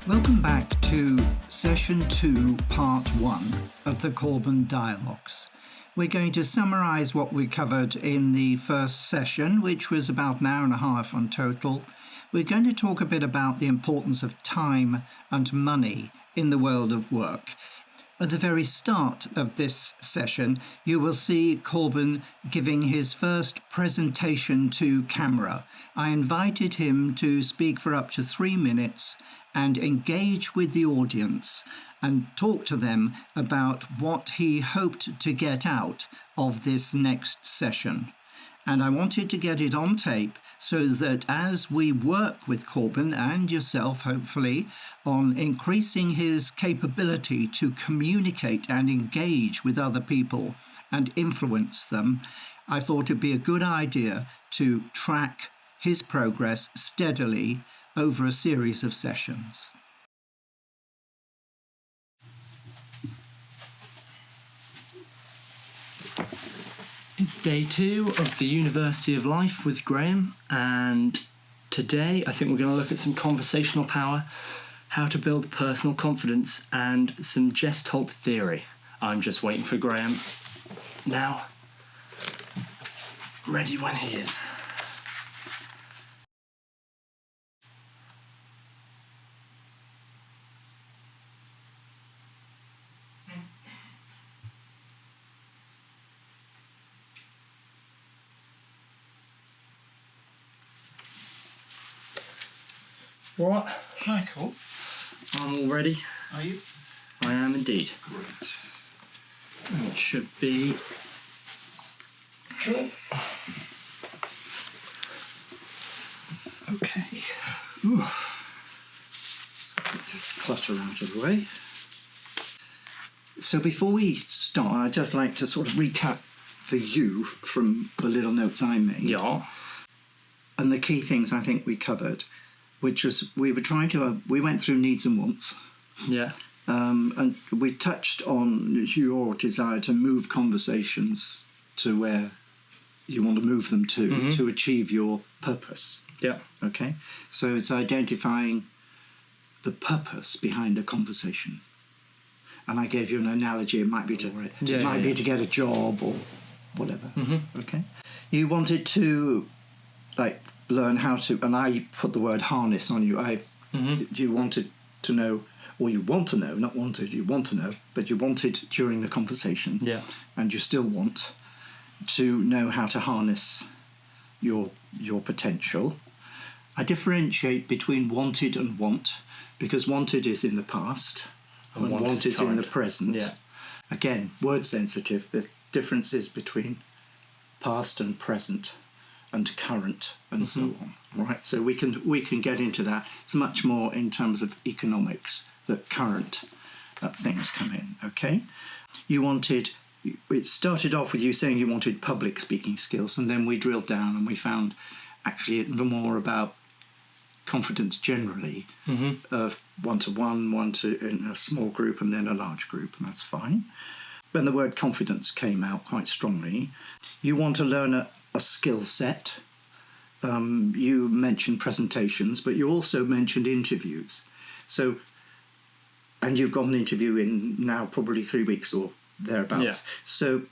Welcome back to Session 2, Part 1 of the Corben Dialogues. We're going to summarise what we covered in the first session, which was about an hour and a half on total. We're going to talk a bit about the importance of time and money in the world of work. At the very start of this session, you will see Corben giving his first presentation to camera. I invited him to speak for up to 3 minutes and engage with the audience and talk to them about what he hoped to get out of this next session. And I wanted to get it on tape so that as we work with Corben and yourself, hopefully, on increasing his capability to communicate and engage with other people and influence them, I thought it'd be a good idea to track his progress steadily over a series of sessions. It's day 2 of the University of Life with Graham, and today I think we're going to look at some conversational power, how to build personal confidence, and some Gestalt theory. I'm just waiting for Graham now. Ready when he is. What? Hi, Cor. I'm all ready. Are you? I am indeed. Great. It should be. Okay. Ooh. Let's get this clutter out of the way. So before we start, I'd just like to sort of recap for you from the little notes I made. Yeah. And the key things I think we covered, which was we went through needs and wants. Yeah. And we touched on your desire to move conversations to where you want to move them to achieve your purpose. Yeah. Okay? So it's identifying the purpose behind a conversation. And I gave you an analogy. It might be to to get a job or whatever. Okay? You wanted to learn how to, and I put the word harness on you. You wanted to know, or you want to know, not wanted, you want to know, but you wanted during the conversation, and you still want to know how to harness your potential. I differentiate between wanted and want, because wanted is in the past and want is in the present. Yeah. Again, word sensitive, the differences between past and present and current and so on. Right? So we can get into that. It's much more in terms of economics that current things come in. Okay? It started off with you saying you wanted public speaking skills, and then we drilled down and we found actually more about confidence generally, of one-to-one, in a small group and then a large group, and that's fine. Then the word confidence came out quite strongly. You want to learn a skill set. You mentioned presentations, but you also mentioned interviews. So, and you've got an interview in now probably 3 weeks or thereabouts. Yeah. So,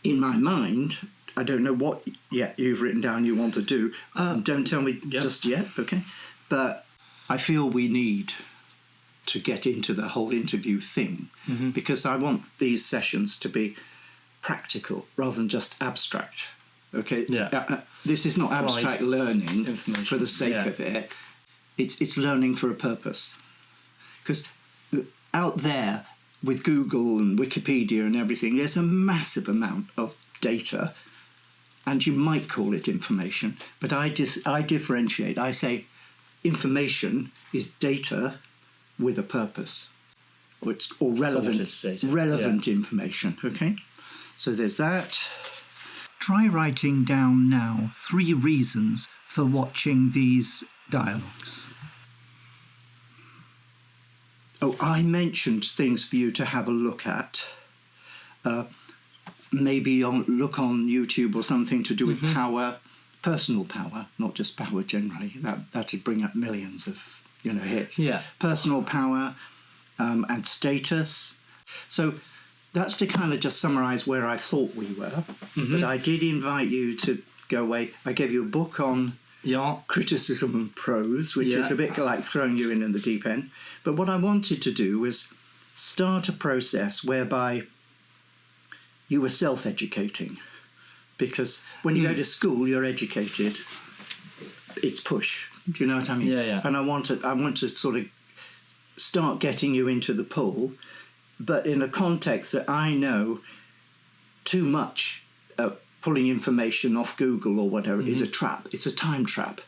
in my mind, I don't know what yet you've written down you want to do. Don't tell me just yet, okay? But I feel we need to get into the whole interview thing, because I want these sessions to be practical rather than just abstract. Okay, this is not abstract learning for the sake of it. It's learning for a purpose. Because out there with Google and Wikipedia and everything, there's a massive amount of data, and you might call it information, but I differentiate. I say information is data with a purpose, or relevant information. Okay, so there's that. Try writing down now 3 reasons for watching these dialogues. Oh, I mentioned things for you to have a look at. Maybe look on YouTube or something to do with power, personal power, not just power generally. That'd bring up millions of hits. Yeah. Personal power and status. So that's to kind of just summarise where I thought we were. But I did invite you to go away. I gave you a book on criticism and prose, which is a bit like throwing you in the deep end. But what I wanted to do was start a process whereby you were self-educating. Because when you go to school, you're educated. It's push. Do you know what I mean? Yeah. And I want to sort of start getting you into the pool, but in a context that I know too much pulling information off Google or whatever is a trap. It's a time trap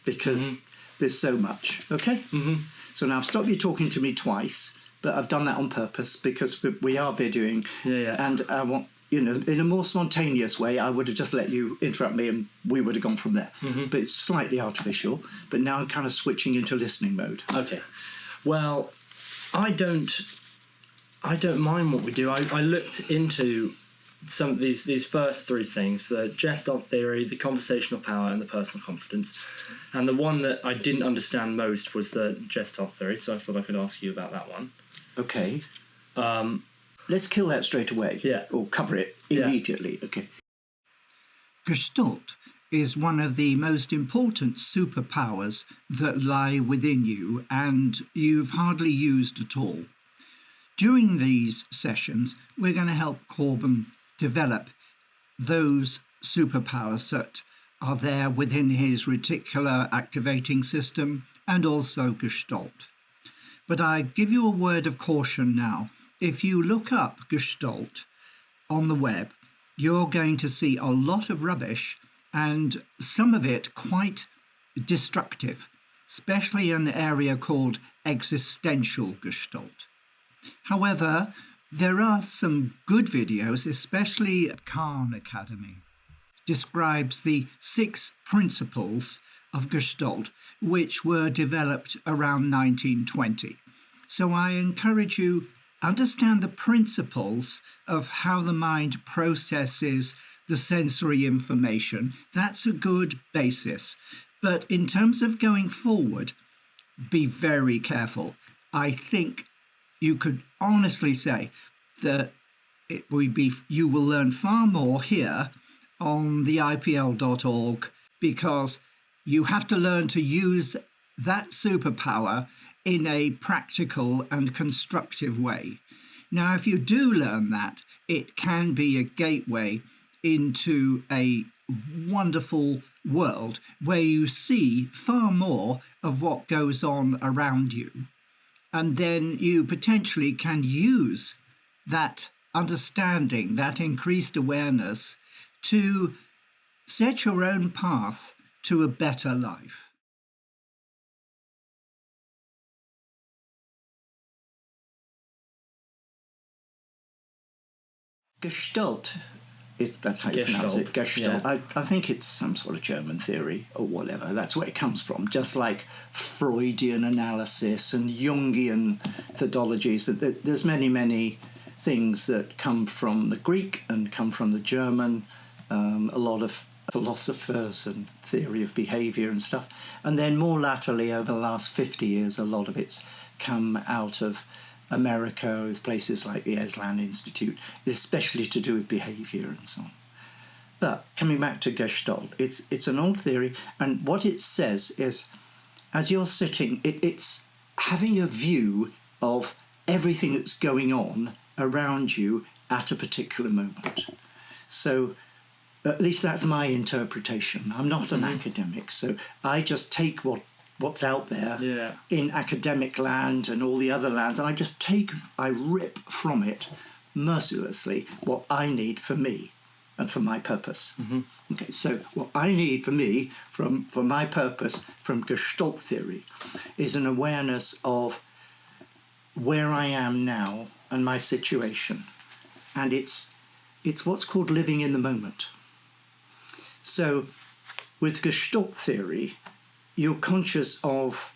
because there's so much. Okay? So now I've stopped you talking to me twice, but I've done that on purpose because we are videoing. And I want, in a more spontaneous way, I would have just let you interrupt me and we would have gone from there. But it's slightly artificial. But now I'm kind of switching into listening mode. Okay. Well, I don't mind what we do. I looked into some of these first three things: the Gestalt theory, the conversational power, and the personal confidence. And the one that I didn't understand most was the Gestalt theory. So I thought I could ask you about that one. Okay. Let's kill that straight away. Yeah. Or cover it immediately. Okay. Gestalt is one of the most important superpowers that lie within you and you've hardly used at all. During these sessions, we're going to help Corben develop those superpowers that are there within his Reticular Activating System and also Gestalt. But I give you a word of caution now. If you look up Gestalt on the web, you're going to see a lot of rubbish and some of it quite destructive, especially an area called existential Gestalt. However, there are some good videos, especially Khan Academy, describes the 6 principles of Gestalt, which were developed around 1920. So I encourage you understand the principles of how the mind processes the sensory information. That's a good basis. But in terms of going forward, be very careful. I think you could honestly say that you will learn far more here on the IPL.org because you have to learn to use that superpower in a practical and constructive way. Now, if you do learn that, it can be a gateway into a wonderful world where you see far more of what goes on around you. And then you potentially can use that understanding, that increased awareness to set your own path to a better life. Gestalt, that's how you pronounce it, Gestalt. Yeah. I think it's some sort of German theory or whatever. That's where it comes from. Just like Freudian analysis and Jungian methodologies. There's many, many things that come from the Greek and come from the German. A lot of philosophers and theory of behaviour and stuff. And then more latterly, over the last 50 years, a lot of it's come out of America with places like the Esalen Institute, especially to do with behaviour and so on. But coming back to Gestalt, it's an old theory, and what it says is, as you're sitting, it's having a view of everything that's going on around you at a particular moment. So at least that's my interpretation. I'm not an academic, so I just take what's out there in academic land and all the other lands, and I rip from it mercilessly what I need for me and for my purpose. Okay, so what I need for me, for my purpose, from Gestalt theory, is an awareness of where I am now and my situation. And it's what's called living in the moment. So with Gestalt theory, you're conscious of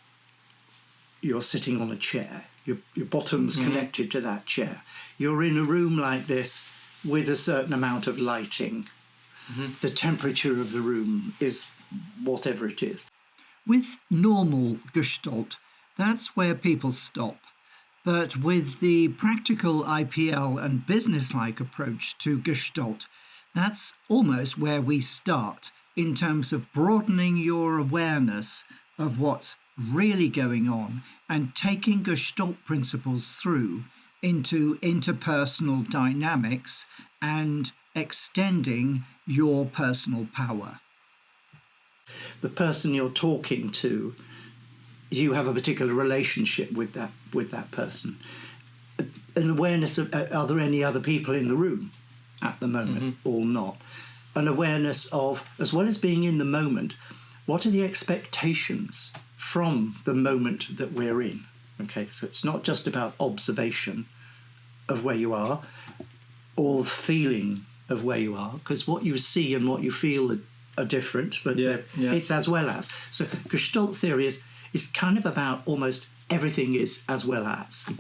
you're sitting on a chair. Your bottom's connected to that chair. You're in a room like this with a certain amount of lighting. The temperature of the room is whatever it is. With normal Gestalt, That's where people stop. But with the practical IPL and business-like approach to Gestalt, that's almost where we start in terms of broadening your awareness of what's really going on and taking Gestalt principles through into interpersonal dynamics and extending your personal power. The person you're talking to, you have a particular relationship with that person. An awareness of, are there any other people in the room at the moment or not? An awareness of, as well as being in the moment, what are the expectations from the moment that we're in? Okay, so it's not just about observation of where you are or feeling of where you are, because what you see and what you feel are different, but it's as well as. So Gestalt theory is kind of about almost everything is as well as,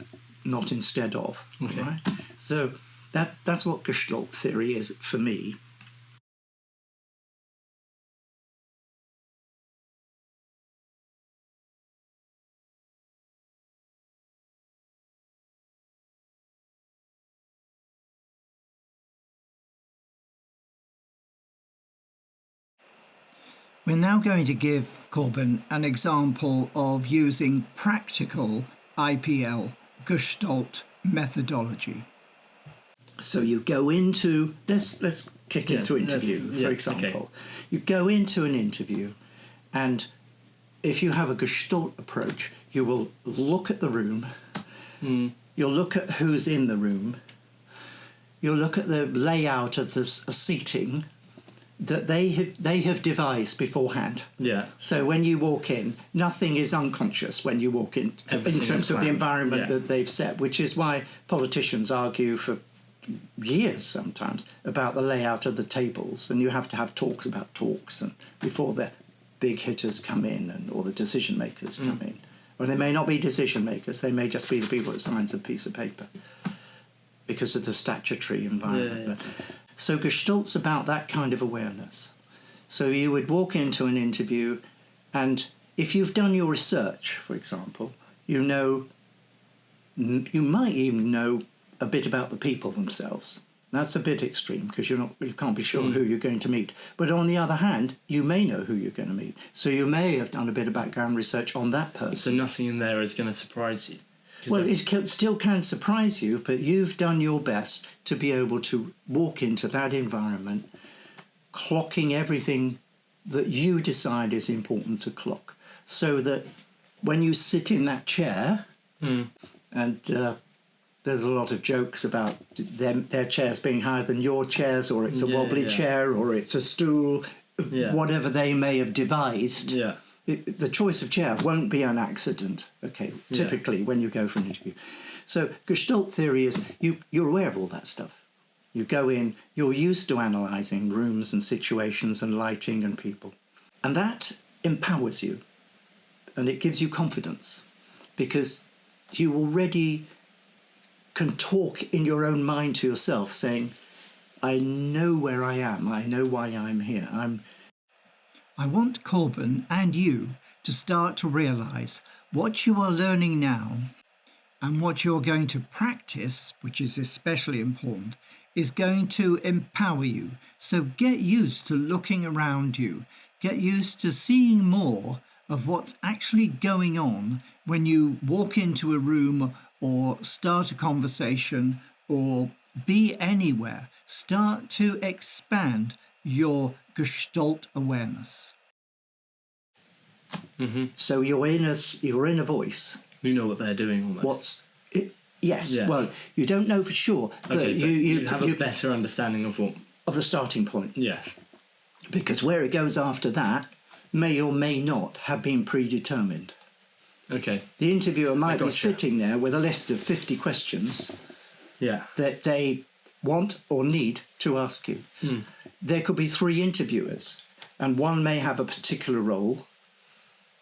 not instead of. Okay. Right? So that's what Gestalt theory is for me. We're now going to give Corben an example of using practical IPL Gestalt methodology. So you go into, let's kick into interview, for example. Okay. You go into an interview, and if you have a Gestalt approach, you will look at the room, you'll look at who's in the room, you'll look at the layout of the seating that they have devised beforehand. Yeah. So when you walk in, nothing is unconscious when you walk in terms of the environment that they've set, which is why politicians argue for years sometimes about the layout of the tables, and you have to have talks about talks and before the big hitters come in or the decision makers come in. Or they may not be decision makers, they may just be the people that signs a piece of paper because of the statutory environment. So Gestalt's about that kind of awareness. So you would walk into an interview, and if you've done your research, for example, you might even know a bit about the people themselves. That's a bit extreme because you can't be sure who you're going to meet. But on the other hand, you may know who you're going to meet. So you may have done a bit of background research on that person. So nothing in there is going to surprise you. Well, it still can surprise you, but you've done your best to be able to walk into that environment, clocking everything that you decide is important to clock, so that when you sit in that chair, and there's a lot of jokes about their chairs being higher than your chairs, or it's a wobbly chair, or it's a stool, whatever they may have devised. Yeah. The choice of chair won't be an accident, okay, typically when you go for an interview. So Gestalt theory is you're aware of all that stuff. You go in, you're used to analysing rooms and situations and lighting and people. And that empowers you, and it gives you confidence, because you already can talk in your own mind to yourself, saying, I know where I am, I know why I'm here, I want Corben and you to start to realise what you are learning now and what you're going to practice, which is especially important, is going to empower you. So get used to looking around you. Get used to seeing more of what's actually going on when you walk into a room or start a conversation or be anywhere. Start to expand your Gestalt awareness. So your inner voice. You know what they're doing almost. Yes. Well, you don't know for sure, but you have a better understanding of the starting point. Yes. Because where it goes after that may or may not have been predetermined. Okay. The interviewer might be sitting there with a list of 50 questions that they want or need to ask you. There could be 3 interviewers, and one may have a particular role.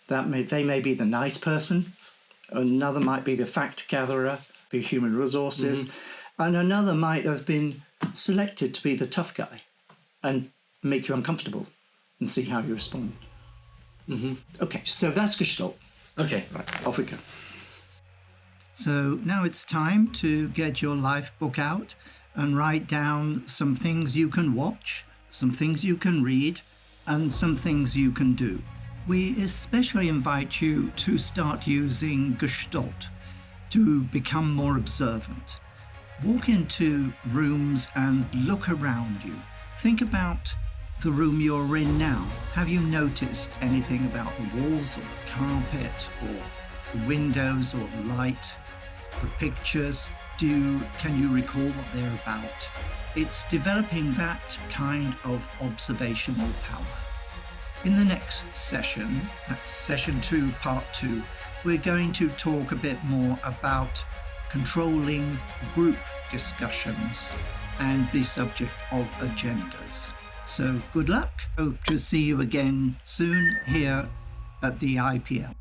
They may be the nice person, another might be the fact gatherer, be human resources, and another might have been selected to be the tough guy and make you uncomfortable and see how you respond. Okay, so that's Gestalt. Okay. Right, off we go. So now it's time to get your life book out and write down some things you can watch, some things you can read, and some things you can do. We especially invite you to start using Gestalt to become more observant. Walk into rooms and look around you. Think about the room you're in now. Have you noticed anything about the walls or the carpet or the windows or the light, the pictures? Can you recall what they're about? It's developing that kind of observational power. In the next session, that's session 2, part 2, we're going to talk a bit more about controlling group discussions and the subject of agendas. So good luck. Hope to see you again soon here at the IPL.